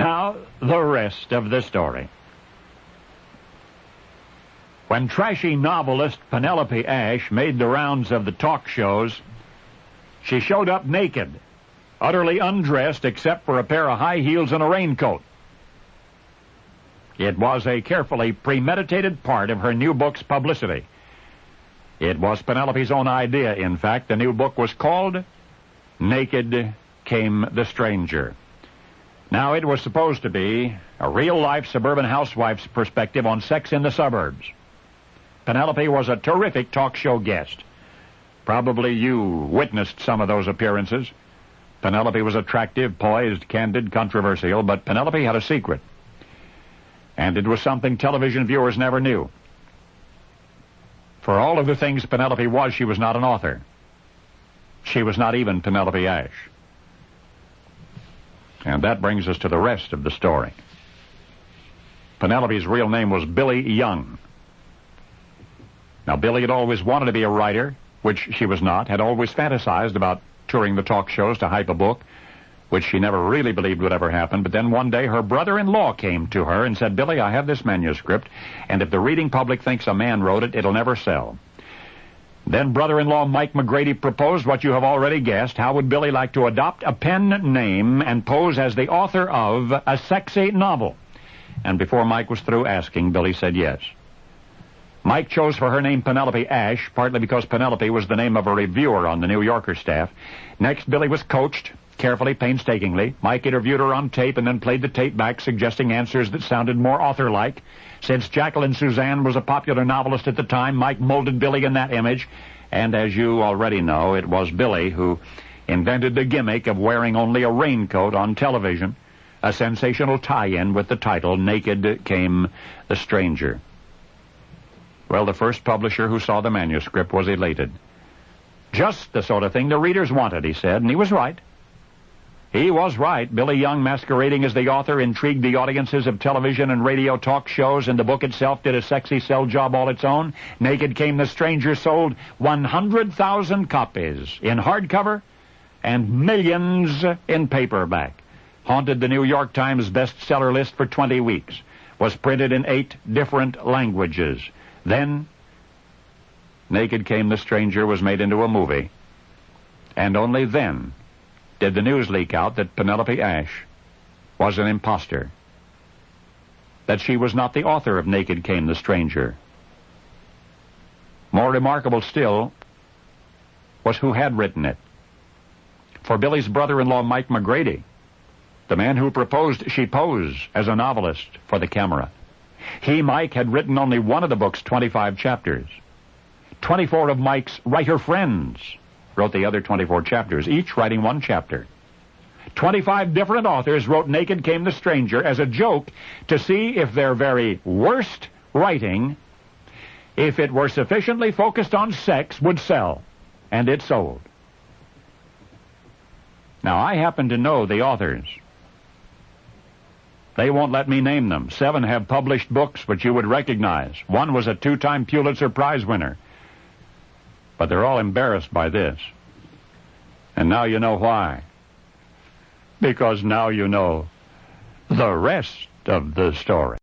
Now, the rest of the story. When trashy novelist Penelope Ash made the rounds of the talk shows, she showed up naked, utterly undressed except for a pair of high heels and a raincoat. It was a carefully premeditated part of her new book's publicity. It was Penelope's own idea, in fact. The new book was called Naked Came the Stranger. Now, it was supposed to be a real-life suburban housewife's perspective on sex in the suburbs. Penelope was a terrific talk show guest. Probably you witnessed some of those appearances. Penelope was attractive, poised, candid, controversial, but Penelope had a secret. And it was something television viewers never knew. For all of the things Penelope was, she was not an author. She was not even Penelope Ash. And that brings us to the rest of the story. Penelope's real name was Billy Young. Now, Billy had always wanted to be a writer, which she was not, had always fantasized about touring the talk shows to hype a book, which she never really believed would ever happen. But then one day her brother-in-law came to her and said, "Billy, I have this manuscript, and if the reading public thinks a man wrote it, it'll never sell." Then brother-in-law Mike McGrady proposed what you have already guessed. How would Billy like to adopt a pen name and pose as the author of a sexy novel? And before Mike was through asking, Billy said yes. Mike chose for her name Penelope Ash, partly because Penelope was the name of a reviewer on the New Yorker staff. Next, Billy was coached, carefully, painstakingly. Mike interviewed her on tape and then played the tape back, suggesting answers that sounded more author-like. Since Jacqueline Suzanne was a popular novelist at the time, Mike molded Billy in that image. And as you already know, it was Billy who invented the gimmick of wearing only a raincoat on television, a sensational tie-in with the title, Naked Came the Stranger. Well, the first publisher who saw the manuscript was elated. Just the sort of thing the readers wanted, he said, and he was right. He was right. Billy Young, masquerading as the author, intrigued the audiences of television and radio talk shows, and the book itself did a sexy sell job all its own. Naked Came the Stranger sold 100,000 copies in hardcover and millions in paperback. Haunted the New York Times bestseller list for 20 weeks. Was printed in 8 different languages. Then, Naked Came the Stranger was made into a movie. And only then did the news leak out that Penelope Ash was an imposter. That she was not the author of Naked Came the Stranger. More remarkable still was who had written it. For Billy's brother-in-law, Mike McGrady, the man who proposed she pose as a novelist for the camera. He, Mike, had written only one of the book's 25 chapters. 24 of Mike's writer friends wrote the other 24 chapters, each writing one chapter. 25 different authors wrote Naked Came the Stranger as a joke to see if their very worst writing, if it were sufficiently focused on sex, would sell. And it sold. Now, I happen to know the authors. They won't let me name them. 7 have published books which you would recognize. 1 was a 2-time Pulitzer Prize winner. But they're all embarrassed by this. And now you know why. Because now you know the rest of the story.